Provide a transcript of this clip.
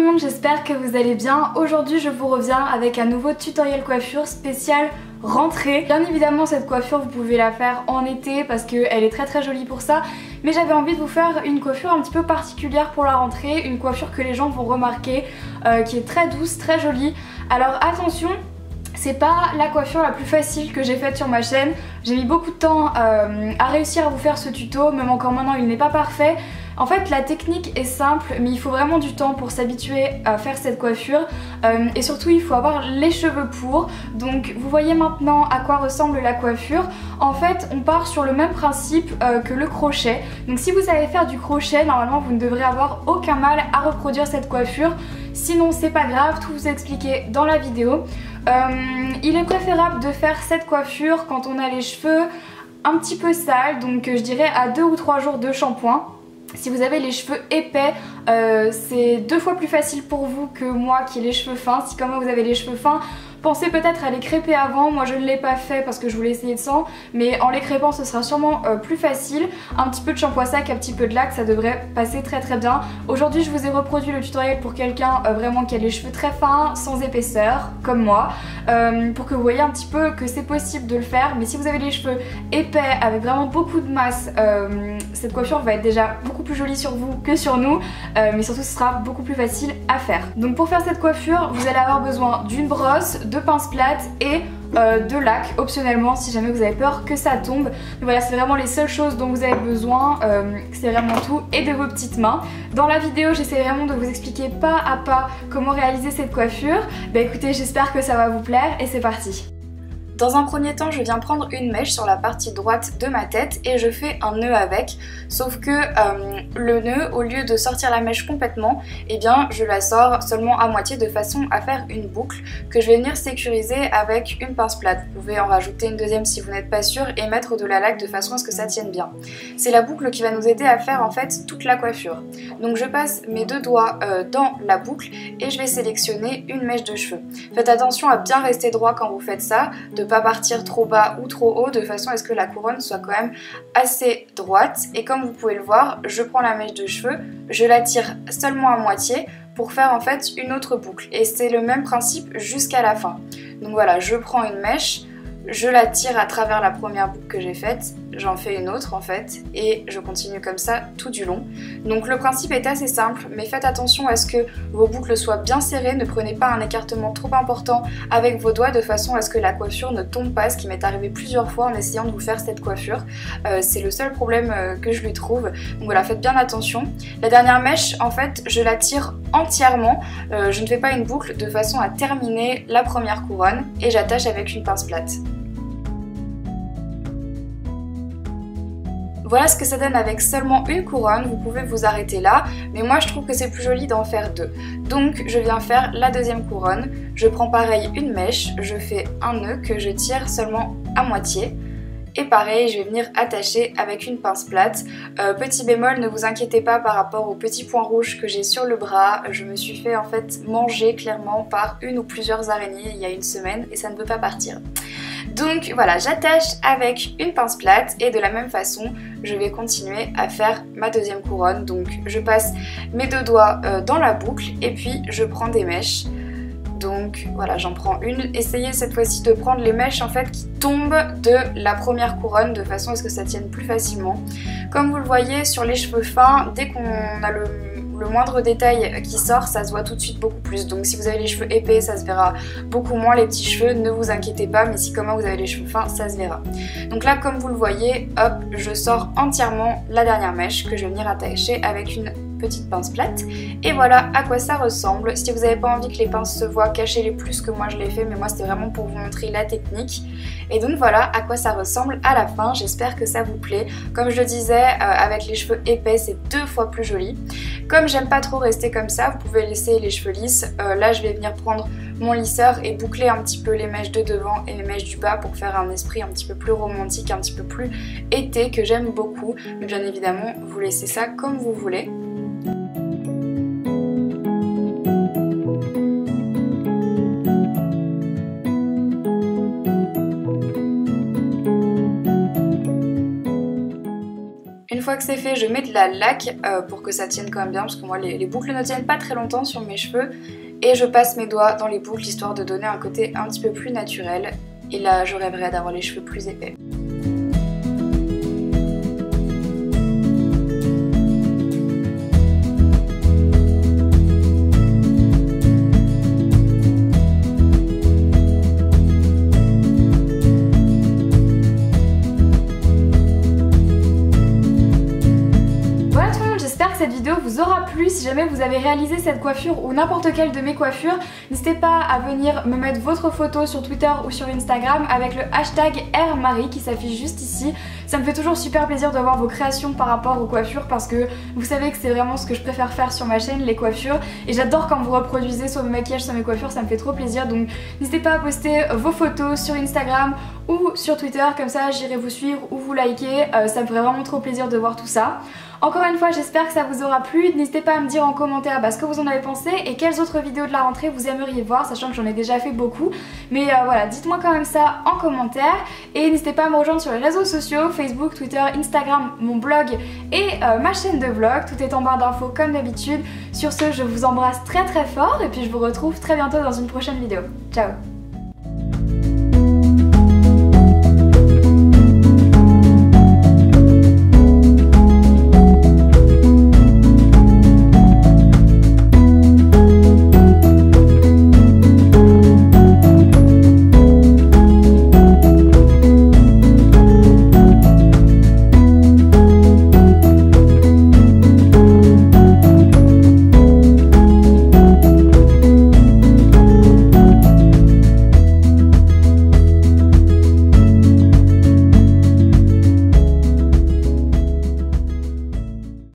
monde, j'espère que vous allez bien. Aujourd'hui je vous reviens avec un nouveau tutoriel coiffure spécial rentrée. Bien évidemment cette coiffure vous pouvez la faire en été parce qu'elle est très jolie pour ça. Mais j'avais envie de vous faire une coiffure un petit peu particulière pour la rentrée. Une coiffure que les gens vont remarquer, qui est très douce, très jolie. Alors attention, c'est pas la coiffure la plus facile que j'ai faite sur ma chaîne. J'ai mis beaucoup de temps à réussir à vous faire ce tuto, même encore maintenant il n'est pas parfait. En fait la technique est simple mais il faut vraiment du temps pour s'habituer à faire cette coiffure et surtout il faut avoir les cheveux pour. Donc vous voyez maintenant à quoi ressemble la coiffure. En fait on part sur le même principe que le crochet. Donc si vous savez faire du crochet, normalement vous ne devrez avoir aucun mal à reproduire cette coiffure. Sinon c'est pas grave, tout vous expliqué dans la vidéo. Il est préférable de faire cette coiffure quand on a les cheveux un petit peu sales, donc je dirais à 2 ou 3 jours de shampoing. Si vous avez les cheveux épais, c'est 2 fois plus facile pour vous que moi qui ai les cheveux fins. Si comme moi vous avez les cheveux fins, pensez peut-être à les crêper avant. Moi je ne l'ai pas fait parce que je voulais essayer de sans, mais en les crêpant ce sera sûrement plus facile. Un petit peu de shampoing sec, un petit peu de lac, ça devrait passer très bien. Aujourd'hui je vous ai reproduit le tutoriel pour quelqu'un vraiment qui a les cheveux très fins, sans épaisseur, comme moi, pour que vous voyez un petit peu que c'est possible de le faire. Mais si vous avez les cheveux épais avec vraiment beaucoup de masse, cette coiffure va être déjà beaucoup plus jolie sur vous que sur nous, mais surtout ce sera beaucoup plus facile à faire. Donc pour faire cette coiffure vous allez avoir besoin d'une brosse, de pince plate et de lac optionnellement si jamais vous avez peur que ça tombe. Donc voilà, c'est vraiment les seules choses dont vous avez besoin, c'est vraiment tout, et de vos petites mains. Dans la vidéo j'essaie vraiment de vous expliquer pas à pas comment réaliser cette coiffure. Bah écoutez, j'espère que ça va vous plaire et c'est parti. Dans un premier temps, je viens prendre une mèche sur la partie droite de ma tête et je fais un nœud avec. Sauf que le nœud, au lieu de sortir la mèche complètement, eh bien je la sors seulement à moitié de façon à faire une boucle que je vais venir sécuriser avec une pince plate. Vous pouvez en rajouter une deuxième si vous n'êtes pas sûr et mettre de la laque de façon à ce que ça tienne bien. C'est la boucle qui va nous aider à faire en fait toute la coiffure. Donc je passe mes 2 doigts dans la boucle et je vais sélectionner une mèche de cheveux. Faites attention à bien rester droit quand vous faites ça, de pas partir trop bas ou trop haut de façon à ce que la couronne soit quand même assez droite. Et comme vous pouvez le voir, je prends la mèche de cheveux, je la tire seulement à moitié pour faire en fait une autre boucle. Et c'est le même principe jusqu'à la fin. Donc voilà, je prends une mèche, je la tire à travers la première boucle que j'ai faite, j'en fais une autre en fait et je continue comme ça tout du long. Donc le principe est assez simple, mais faites attention à ce que vos boucles soient bien serrées, ne prenez pas un écartement trop important avec vos doigts de façon à ce que la coiffure ne tombe pas, ce qui m'est arrivé plusieurs fois en essayant de vous faire cette coiffure. C'est le seul problème que je lui trouve, donc voilà, faites bien attention. La dernière mèche en fait je la tire entièrement, je ne fais pas une boucle de façon à terminer la première couronne et j'attache avec une pince plate. Voilà ce que ça donne avec seulement une couronne, vous pouvez vous arrêter là, mais moi je trouve que c'est plus joli d'en faire 2. Donc je viens faire la deuxième couronne, je prends pareil une mèche, je fais un nœud que je tire seulement à moitié. Et pareil, je vais venir attacher avec une pince plate. Petit bémol, ne vous inquiétez pas par rapport au petit point rouge que j'ai sur le bras. Je me suis fait en fait manger clairement par une ou plusieurs araignées il y a une semaine et ça ne peut pas partir. Donc voilà, j'attache avec une pince plate et de la même façon, je vais continuer à faire ma deuxième couronne. Donc je passe mes 2 doigts dans la boucle et puis je prends des mèches. Donc voilà, j'en prends une. Essayez cette fois-ci de prendre les mèches en fait qui tombent de la première couronne de façon à ce que ça tienne plus facilement. Comme vous le voyez sur les cheveux fins, dès qu'on a le moindre détail qui sort, ça se voit tout de suite beaucoup plus. Donc si vous avez les cheveux épais, ça se verra beaucoup moins. Les petits cheveux, ne vous inquiétez pas, mais si comme moi vous avez les cheveux fins, ça se verra. Donc là, comme vous le voyez, hop, je sors entièrement la dernière mèche que je vais venir attacher avec une petite pince plate. Et voilà à quoi ça ressemble. Si vous n'avez pas envie que les pinces se voient, cachez-les plus que moi je l'ai fait, mais moi c'était vraiment pour vous montrer la technique. Et donc voilà à quoi ça ressemble à la fin. J'espère que ça vous plaît. Comme je le disais, avec les cheveux épais, c'est 2 fois plus joli. Comme j'aime pas trop rester comme ça, vous pouvez laisser les cheveux lisses. Là je vais venir prendre mon lisseur et boucler un petit peu les mèches de devant et les mèches du bas pour faire un esprit un petit peu plus romantique, un petit peu plus été, que j'aime beaucoup. Mais bien évidemment, vous laissez ça comme vous voulez. Une fois que c'est fait, je mets de la laque pour que ça tienne quand même bien parce que moi les boucles ne tiennent pas très longtemps sur mes cheveux. Et je passe mes doigts dans les boucles histoire de donner un côté un petit peu plus naturel. Et là je rêverais d'avoir les cheveux plus épais. J'espère que cette vidéo vous aura plu. Si jamais vous avez réalisé cette coiffure ou n'importe quelle de mes coiffures, n'hésitez pas à venir me mettre votre photo sur Twitter ou sur Instagram avec le hashtag #Marie qui s'affiche juste ici. Ça me fait toujours super plaisir de voir vos créations par rapport aux coiffures parce que vous savez que c'est vraiment ce que je préfère faire sur ma chaîne, les coiffures. Et j'adore quand vous reproduisez soit mes maquillages, soit mes coiffures, ça me fait trop plaisir. Donc n'hésitez pas à poster vos photos sur Instagram ou sur Twitter, comme ça j'irai vous suivre ou vous liker. Ça me ferait vraiment trop plaisir de voir tout ça. Encore une fois, j'espère que ça vous aura plu. N'hésitez pas à me dire en commentaire ce que vous en avez pensé et quelles autres vidéos de la rentrée vous aimeriez voir, sachant que j'en ai déjà fait beaucoup. Mais voilà, dites-moi quand même ça en commentaire. Et n'hésitez pas à me rejoindre sur les réseaux sociaux, Facebook, Twitter, Instagram, mon blog et ma chaîne de vlog. Tout est en barre d'infos comme d'habitude. Sur ce, je vous embrasse très très fort et puis je vous retrouve très bientôt dans une prochaine vidéo. Ciao!